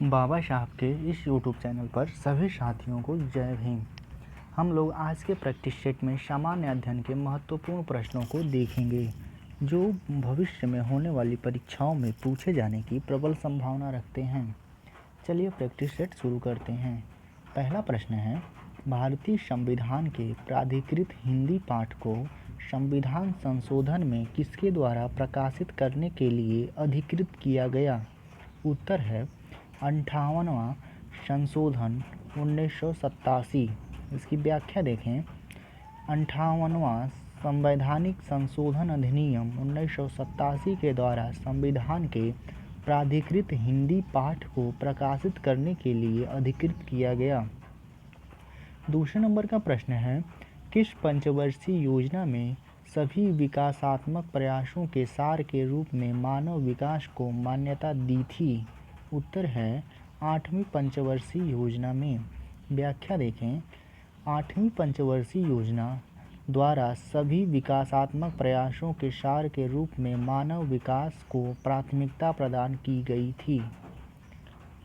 बाबा साहब के इस यूट्यूब चैनल पर सभी साथियों को जय भीम। हम लोग आज के प्रैक्टिस सेट में सामान्य अध्ययन के महत्वपूर्ण प्रश्नों को देखेंगे जो भविष्य में होने वाली परीक्षाओं में पूछे जाने की प्रबल संभावना रखते हैं। चलिए प्रैक्टिस सेट शुरू करते हैं। पहला प्रश्न है, भारतीय संविधान के प्राधिकृत हिंदी पाठ को संविधान संशोधन में किसके द्वारा प्रकाशित करने के लिए अधिकृत किया गया? उत्तर है 58वां संशोधन 1987। इसकी व्याख्या देखें। 58वां संवैधानिक संशोधन अधिनियम 1987 के द्वारा संविधान के प्राधिकृत हिंदी पाठ को प्रकाशित करने के लिए अधिकृत किया गया। दूसरे नंबर का प्रश्न है, किस पंचवर्षीय योजना में सभी विकासात्मक प्रयासों के सार के रूप में मानव विकास को मान्यता दी थी? उत्तर है 8वीं पंचवर्षीय योजना में। व्याख्या देखें। 8वीं पंचवर्षीय योजना द्वारा सभी विकासात्मक प्रयासों के सार के रूप में मानव विकास को प्राथमिकता प्रदान की गई थी।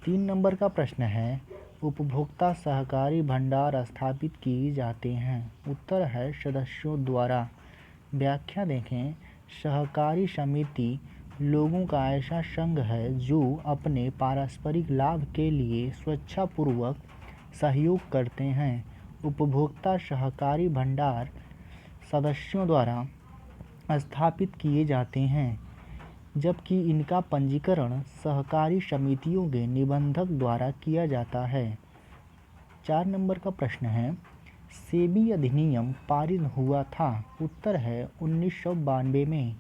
3 नंबर का प्रश्न है, उपभोक्ता सहकारी भंडार स्थापित किए जाते हैं? उत्तर है सदस्यों द्वारा। व्याख्या देखें। सहकारी समिति लोगों का ऐसा संघ है जो अपने पारस्परिक लाभ के लिए स्वेच्छापूर्वक सहयोग करते हैं। उपभोक्ता सहकारी भंडार सदस्यों द्वारा स्थापित किए जाते हैं, जबकि इनका पंजीकरण सहकारी समितियों के निबंधक द्वारा किया जाता है। 4 नंबर का प्रश्न है, सेबी अधिनियम पारित हुआ था? उत्तर है 1992 में।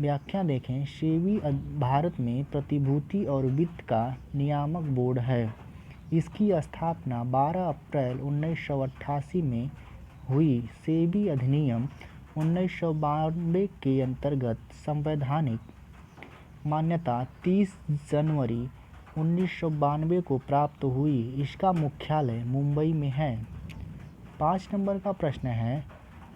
व्याख्या देखें। सेबी भारत में प्रतिभूति और वित्त का नियामक बोर्ड है। इसकी स्थापना 12 अप्रैल 1988 में हुई। सेबी अधिनियम 1992 के अंतर्गत संवैधानिक मान्यता 30 जनवरी 1992 को प्राप्त हुई। इसका मुख्यालय मुंबई में है। 5 नंबर का प्रश्न है,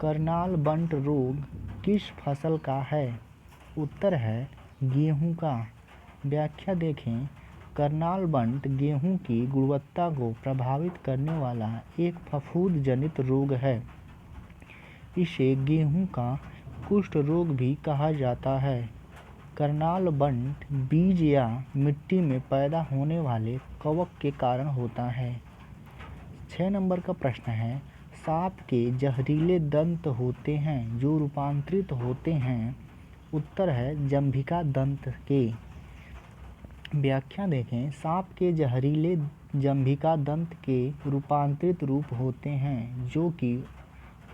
करनाल बंट रोग किस फसल का है? उत्तर है गेहूं का। व्याख्या देखें। करनाल बंट गेहूं की गुणवत्ता को प्रभावित करने वाला एक फफूंद जनित रोग है। इसे गेहूं का कुष्ठ रोग भी कहा जाता है। करनाल बंट बीज या मिट्टी में पैदा होने वाले कवक के कारण होता है। 6 नंबर का प्रश्न है, सांप के जहरीले दंत होते हैं जो रूपांतरित होते हैं? उत्तर है जंभिका दंत के। व्याख्या देखें। सांप के जहरीले जंभिका दंत के रूपांतरित रूप होते हैं जो कि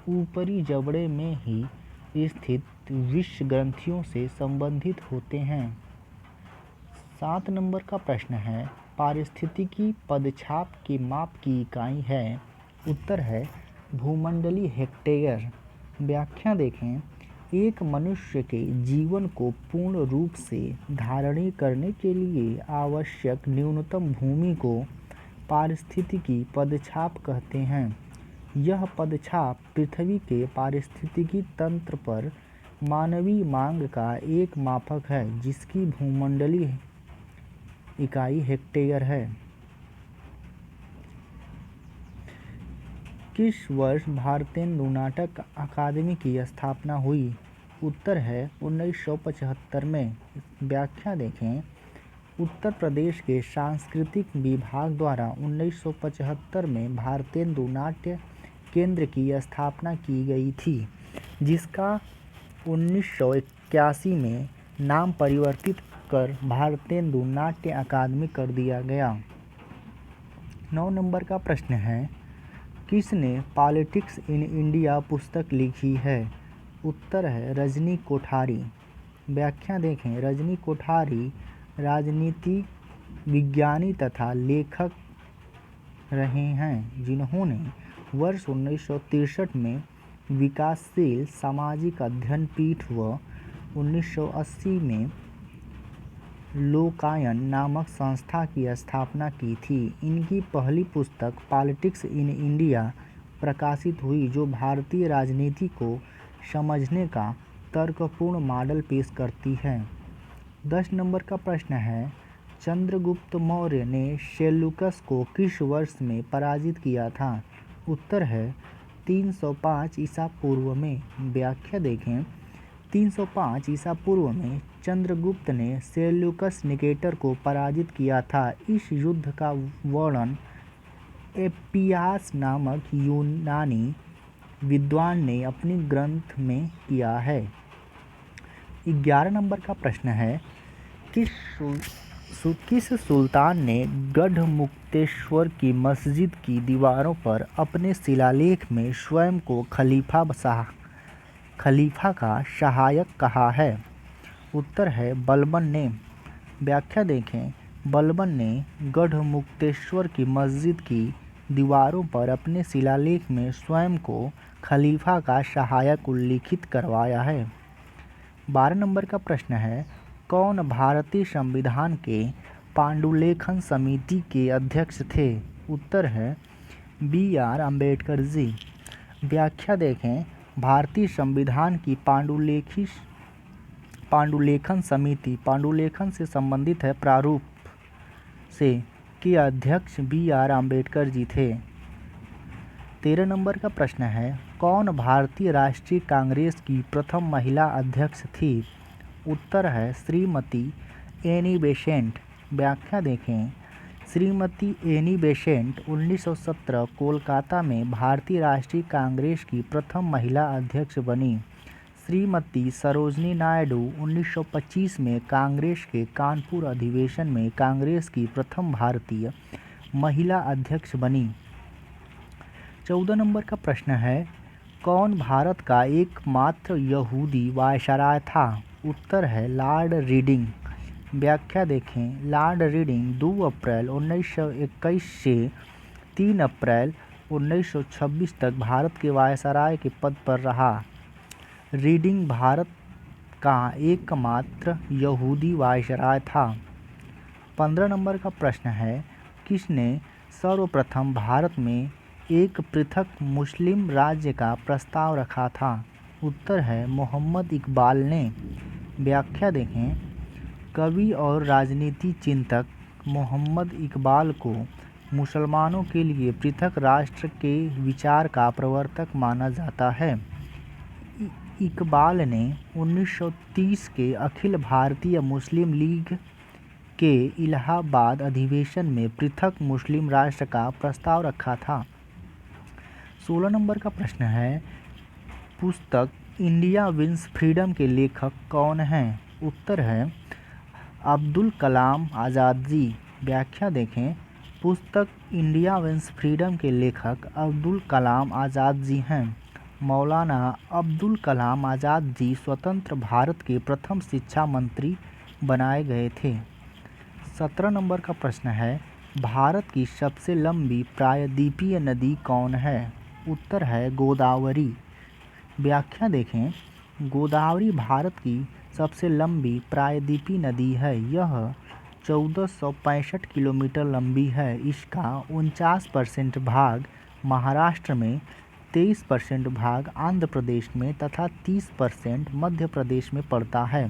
ऊपरी जबड़े में ही स्थित विष ग्रंथियों से संबंधित होते हैं। 7 नंबर का प्रश्न है, पारिस्थितिकी पदछाप के माप की इकाई है? उत्तर है भूमंडलीय हेक्टेयर। व्याख्या देखें। एक मनुष्य के जीवन को पूर्ण रूप से धारण करने के लिए आवश्यक न्यूनतम भूमि को पारिस्थितिकी पदछाप कहते हैं। यह पदछाप पृथ्वी के पारिस्थितिकी तंत्र पर मानवीय मांग का एक मापक है जिसकी भूमंडलीय इकाई हेक्टेयर है। किस वर्ष भारतेंदु नाटक अकादमी की स्थापना हुई? उत्तर है 1975 में। व्याख्या देखें। उत्तर प्रदेश के सांस्कृतिक विभाग द्वारा 1975 में भारतेंदु नाट्य केंद्र की स्थापना की गई थी, जिसका 1981 में नाम परिवर्तित कर भारतेंदु नाट्य अकादमी कर दिया गया। 9 नंबर का प्रश्न है, किसने पॉलिटिक्स इन इंडिया पुस्तक लिखी है? उत्तर है रजनी कोठारी। व्याख्या देखें। रजनी कोठारी राजनीति विज्ञानी तथा लेखक रहे हैं जिन्होंने वर्ष 1963 में विकासशील सामाजिक अध्ययन पीठ व 1980 में लोकायन नामक संस्था की स्थापना की थी। इनकी पहली पुस्तक पॉलिटिक्स इन इंडिया प्रकाशित हुई जो भारतीय राजनीति को समझने का तर्कपूर्ण मॉडल पेश करती है। 10 नंबर का प्रश्न है, चंद्रगुप्त मौर्य ने सेल्यूकस को किस वर्ष में पराजित किया था? उत्तर है 305 ईसा पूर्व में। व्याख्या देखें। 305 ईसा पूर्व में चंद्रगुप्त ने सेल्यूकस निकेटर को पराजित किया था। इस युद्ध का वर्णन एपियास नामक यूनानी विद्वान ने अपनी ग्रंथ में किया है। 11 नंबर का प्रश्न है, किस सुल्तान ने गढ़मुक्तेश्वर की मस्जिद की दीवारों पर अपने शिलालेख में स्वयं को खलीफा का सहायक कहा है? उत्तर है बलबन ने। व्याख्या देखें। बलबन ने गढ़मुक्तेश्वर की मस्जिद की दीवारों पर अपने शिलालेख में स्वयं को खलीफा का सहायक उल्लिखित करवाया है। 12 नंबर का प्रश्न है, कौन भारतीय संविधान के पांडुलेखन समिति के अध्यक्ष थे? उत्तर है BR अम्बेडकर जी। व्याख्या देखें। भारतीय संविधान की पांडुलेखन समिति पांडुलेखन से संबंधित है प्रारूप से के अध्यक्ष BR अम्बेडकर जी थे। 13 नंबर का प्रश्न है, कौन भारतीय राष्ट्रीय कांग्रेस की प्रथम महिला अध्यक्ष थी? उत्तर है श्रीमती एनी बेसेंट। व्याख्या देखें। श्रीमती एनी बेसेंट 1917 कोलकाता में भारतीय राष्ट्रीय कांग्रेस की प्रथम महिला अध्यक्ष बनी। श्रीमती सरोजनी नायडू 1925 में कांग्रेस के कानपुर अधिवेशन में कांग्रेस की प्रथम भारतीय महिला अध्यक्ष बनी। 14 नंबर का प्रश्न है, कौन भारत का एकमात्र यहूदी वायसराय था? उत्तर है लॉर्ड रीडिंग। व्याख्या देखें। लॉर्ड रीडिंग 2 अप्रैल 1921 से 3 अप्रैल 1926 तक भारत के वायसराय के पद पर रहा। रीडिंग भारत का एकमात्र यहूदी वायसराय था। 15 नंबर का प्रश्न है, किसने सर्वप्रथम भारत में एक पृथक मुस्लिम राज्य का प्रस्ताव रखा था? उत्तर है मोहम्मद इकबाल ने। व्याख्या देखें। कवि और राजनीति चिंतक मोहम्मद इकबाल को मुसलमानों के लिए पृथक राष्ट्र के विचार का प्रवर्तक माना जाता है। इकबाल ने 1930 के अखिल भारतीय मुस्लिम लीग के इलाहाबाद अधिवेशन में पृथक मुस्लिम राष्ट्र का प्रस्ताव रखा था। 16 नंबर का प्रश्न है, पुस्तक इंडिया विंस फ्रीडम के लेखक कौन हैं? उत्तर है अब्दुल कलाम आज़ाद जी। व्याख्या देखें। पुस्तक इंडिया विंस फ्रीडम के लेखक अब्दुल कलाम आज़ाद जी हैं। मौलाना अब्दुल कलाम आज़ाद जी स्वतंत्र भारत के प्रथम शिक्षा मंत्री बनाए गए थे। 17 नंबर का प्रश्न है, भारत की सबसे लंबी प्रायद्वीपीय नदी कौन है? उत्तर है गोदावरी। व्याख्या देखें। गोदावरी भारत की सबसे लंबी प्रायद्वीपीय नदी है। यह 1465 किलोमीटर लंबी है। इसका 49% भाग महाराष्ट्र में, 23% भाग आंध्र प्रदेश में तथा 30% मध्य प्रदेश में पड़ता है।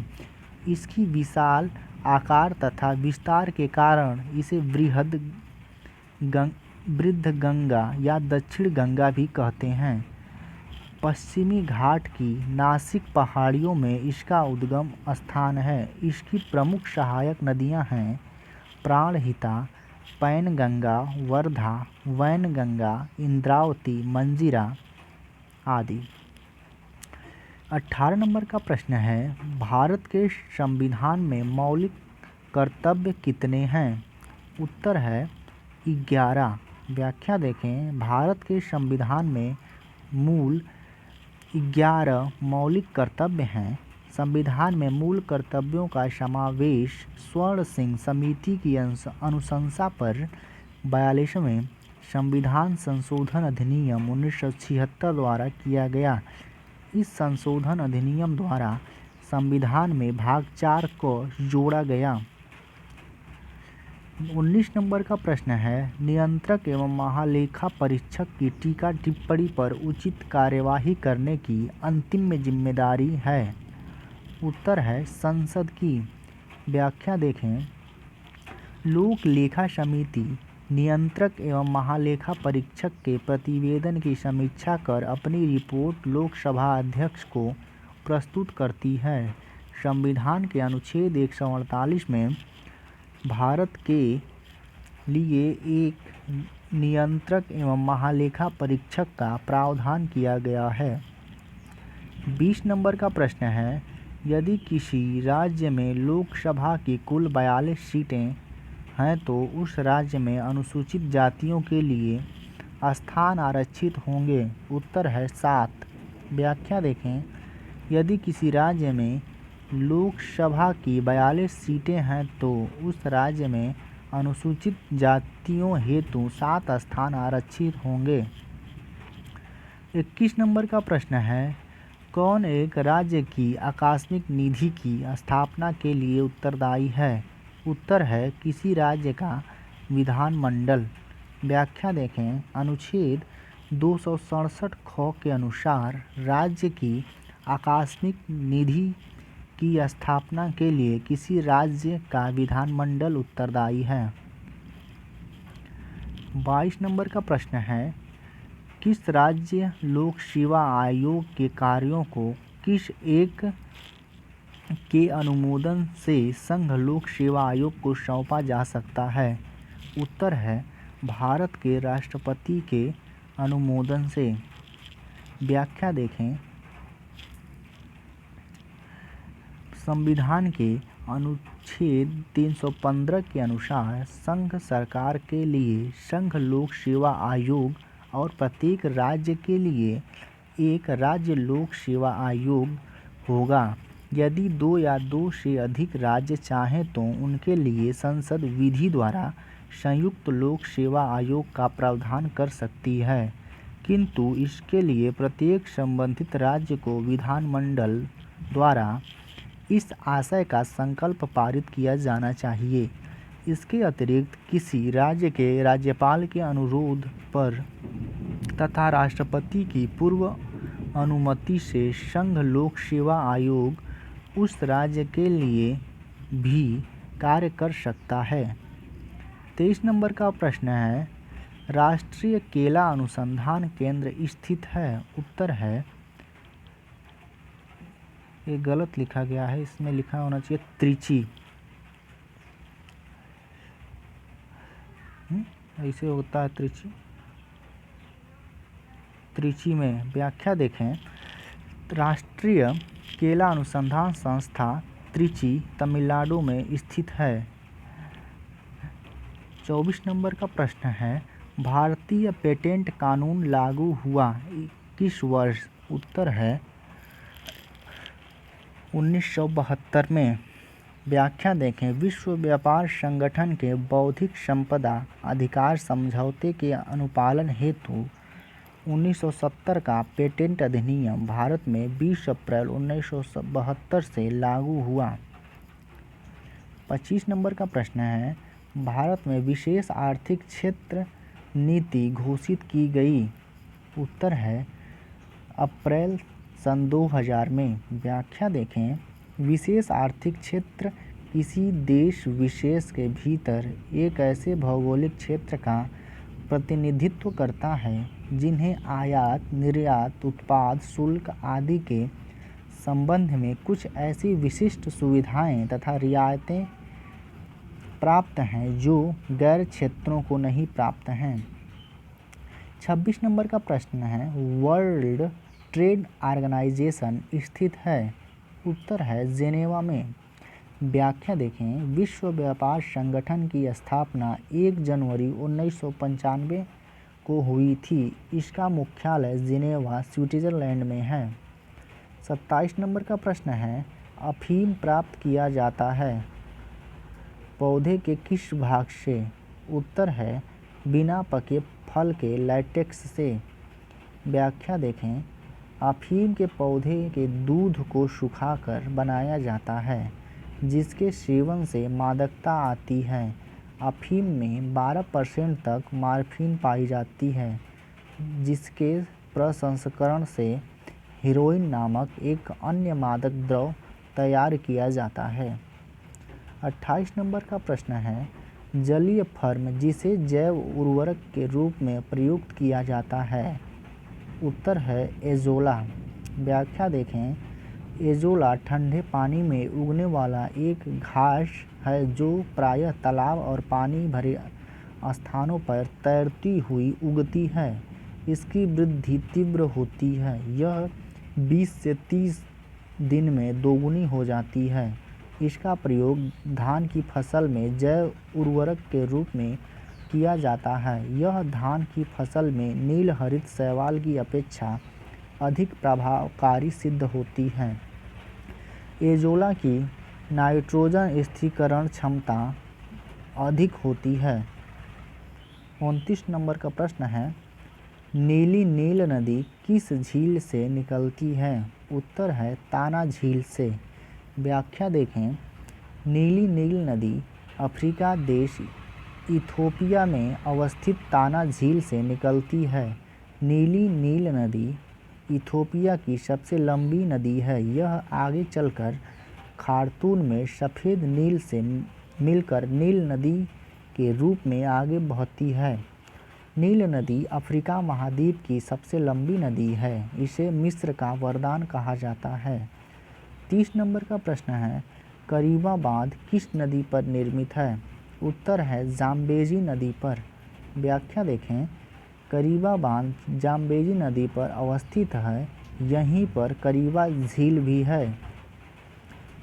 इसकी विशाल आकार तथा विस्तार के कारण इसे वृद्ध गंगा या दक्षिण गंगा भी कहते हैं। पश्चिमी घाट की नासिक पहाड़ियों में इसका उद्गम स्थान है। इसकी प्रमुख सहायक नदियां हैं प्राणहिता, पैनगंगा, वर्धा, वैनगंगा, इंद्रावती, मंजीरा आदि। 18 नंबर का प्रश्न है, भारत के संविधान में मौलिक कर्तव्य कितने हैं? उत्तर है 11। व्याख्या देखें। भारत के संविधान में मूल 11 मौलिक कर्तव्य हैं। संविधान में मूल कर्तव्यों का समावेश स्वर्ण सिंह समिति की अनुशंसा पर 42वें संविधान संशोधन अधिनियम 1976 द्वारा किया गया। इस संशोधन अधिनियम द्वारा संविधान में भाग 4 को जोड़ा गया। 19 नंबर का प्रश्न है, नियंत्रक एवं महालेखा परीक्षक की टीका टिप्पणी पर उचित कार्यवाही करने की अंतिम जिम्मेदारी है। उत्तर है संसद की। व्याख्या देखें। लोक लेखा समिति नियंत्रक एवं महालेखा परीक्षक के प्रतिवेदन की समीक्षा कर अपनी रिपोर्ट लोकसभा अध्यक्ष को प्रस्तुत करती है। संविधान के अनुच्छेद 148 में भारत के लिए एक नियंत्रक एवं महालेखा परीक्षक का प्रावधान किया गया है। 20 नंबर का प्रश्न है, यदि किसी राज्य में लोकसभा की कुल 42 सीटें हैं तो उस राज्य में अनुसूचित जातियों के लिए स्थान आरक्षित होंगे। उत्तर है 7। व्याख्या देखें, यदि किसी राज्य में लोकसभा की 42 सीटें हैं तो उस राज्य में अनुसूचित जातियों हेतु 7 स्थान आरक्षित होंगे। 21 नंबर का प्रश्न है, कौन एक राज्य की आकस्मिक निधि की स्थापना के लिए उत्तरदायी है। उत्तर है किसी राज्य का विधानमंडल। व्याख्या देखें, अनुच्छेद 267 ख के अनुसार राज्य की आकस्मिक निधि की स्थापना के लिए किसी राज्य का विधानमंडल उत्तरदायी है। 22 नंबर का प्रश्न है, किस राज्य लोक सेवा आयोग के कार्यों को किस एक के अनुमोदन से संघ लोक सेवा आयोग को सौंपा जा सकता है। उत्तर है भारत के राष्ट्रपति के अनुमोदन से। व्याख्या देखें, संविधान के अनुच्छेद 315 के अनुसार संघ सरकार के लिए संघ लोक सेवा आयोग और प्रत्येक राज्य के लिए एक राज्य लोक सेवा आयोग होगा। यदि 2 या 2 से अधिक राज्य चाहें तो उनके लिए संसद विधि द्वारा संयुक्त लोक सेवा आयोग का प्रावधान कर सकती है, किंतु इसके लिए प्रत्येक संबंधित राज्य को विधानमंडल द्वारा इस आशय का संकल्प पारित किया जाना चाहिए। इसके अतिरिक्त किसी राज्य के राज्यपाल के अनुरोध पर तथा राष्ट्रपति की पूर्व अनुमति से संघ लोक सेवा आयोग उस राज्य के लिए भी कार्य कर सकता है। 23 नंबर का प्रश्न है, राष्ट्रीय केला अनुसंधान केंद्र स्थित है। उत्तर है, ये गलत लिखा गया है, इसमें लिखा होना चाहिए त्रिची। ऐसे होता है त्रिची में। व्याख्या देखें, राष्ट्रीय केला अनुसंधान संस्था त्रिची तमिलनाडु में स्थित है। 24 नंबर का प्रश्न है, भारतीय पेटेंट कानून लागू हुआ किस वर्ष। उत्तर है 1972 में। व्याख्या देखें, विश्व व्यापार संगठन के बौद्धिक संपदा अधिकार समझौते के अनुपालन हेतु 1970 का पेटेंट अधिनियम भारत में 20 अप्रैल 1972 से लागू हुआ। 25 नंबर का प्रश्न है, भारत में विशेष आर्थिक क्षेत्र नीति घोषित की गई। उत्तर है अप्रैल सन 2000 में। व्याख्या देखें, विशेष आर्थिक क्षेत्र किसी देश विशेष के भीतर एक ऐसे भौगोलिक क्षेत्र का प्रतिनिधित्व करता है जिन्हें आयात निर्यात उत्पाद शुल्क आदि के संबंध में कुछ ऐसी विशिष्ट सुविधाएं तथा रियायतें प्राप्त हैं जो गैर क्षेत्रों को नहीं प्राप्त हैं। 26 नंबर का प्रश्न है, वर्ल्ड ट्रेड ऑर्गेनाइजेशन स्थित है। उत्तर है जेनेवा में। व्याख्या देखें, विश्व व्यापार संगठन की स्थापना 1 जनवरी 1995 को हुई थी। इसका मुख्यालय जिनेवा स्विट्जरलैंड में है। 27 नंबर का प्रश्न है, अफीम प्राप्त किया जाता है पौधे के किस भाग से। उत्तर है बिना पके फल के लैटेक्स से। व्याख्या देखें, अफीम के पौधे के दूध को सुखाकर बनाया जाता है जिसके सेवन से मादकता आती है। अफीम में 12% तक मॉर्फिन पाई जाती है जिसके प्रसंस्करण से हेरोइन नामक एक अन्य मादक द्रव्य तैयार किया जाता है। 28 नंबर का प्रश्न है, जलीय फर्म जिसे जैव उर्वरक के रूप में प्रयुक्त किया जाता है? उत्तर है एजोला। व्याख्या देखें। एजोला ठंडे पानी में उगने वाला एक घास है जो प्रायः तालाब और पानी भरे स्थानों पर तैरती हुई उगती है। इसकी वृद्धि तीव्र होती है। यह 20 से 30 दिन में दोगुनी हो जाती है। इसका प्रयोग धान की फसल में जैव उर्वरक के रूप में किया जाता है। यह धान की फसल में नील हरित शैवाल की अपेक्षा अधिक प्रभावकारी सिद्ध होती है। एजोला की नाइट्रोजन स्थिरीकरण क्षमता अधिक होती है। 29 नंबर का प्रश्न है, नीली नील नदी किस झील से निकलती है? उत्तर है ताना झील से। व्याख्या देखें। नीली नील नदी अफ्रीका देश इथोपिया में अवस्थित ताना झील से निकलती है। नीली नील नदी इथोपिया की सबसे लंबी नदी है। यह आगे चलकर खार्तूम में सफ़ेद नील से मिलकर नील नदी के रूप में आगे बहती है। नील नदी अफ्रीका महाद्वीप की सबसे लंबी नदी है। इसे मिस्र का वरदान कहा जाता है। 30 नंबर का प्रश्न है, करीबा बांध किस नदी पर निर्मित है? उत्तर है जाम्बेजी नदी पर। व्याख्या देखें। करीबा बांध जाम्बेजी नदी पर अवस्थित है। यहीं पर करीबा झील भी है।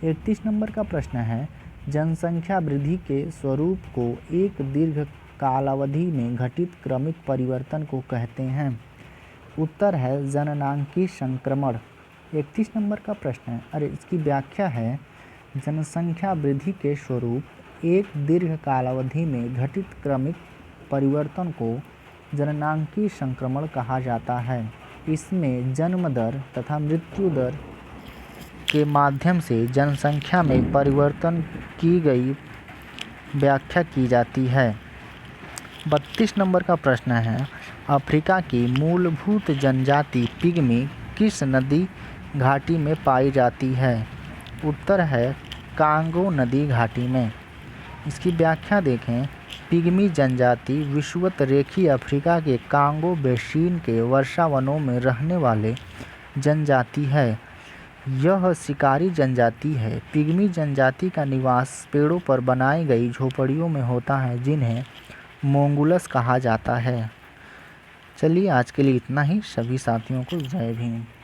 31 नंबर का प्रश्न है, जनसंख्या वृद्धि के स्वरूप को एक दीर्घ कालावधि में घटित क्रमिक परिवर्तन को कहते हैं। उत्तर है जननांकीय संक्रमण। 31 नंबर का प्रश्न है, इसकी व्याख्या है, जनसंख्या वृद्धि के स्वरूप एक दीर्घ कालावधि में घटित क्रमिक परिवर्तन को जननांकीय संक्रमण कहा जाता है। इसमें जन्म दर तथा मृत्यु दर के माध्यम से जनसंख्या में परिवर्तन की गई व्याख्या की जाती है। 32 नंबर का प्रश्न है, अफ्रीका की मूलभूत जनजाति पिग्मी किस नदी घाटी में पाई जाती है? उत्तर है कांगो नदी घाटी में। इसकी व्याख्या देखें। पिग्मी जनजाति विषुवत रेखीय अफ्रीका के कांगो बेसिन के वर्षावनों में रहने वाले जनजाति है। यह शिकारी जनजाति है। पिग्मी जनजाति का निवास पेड़ों पर बनाई गई झोपड़ियों में होता है जिन्हें मोंगुलस कहा जाता है। चलिए आज के लिए इतना ही। सभी साथियों को जय भीम।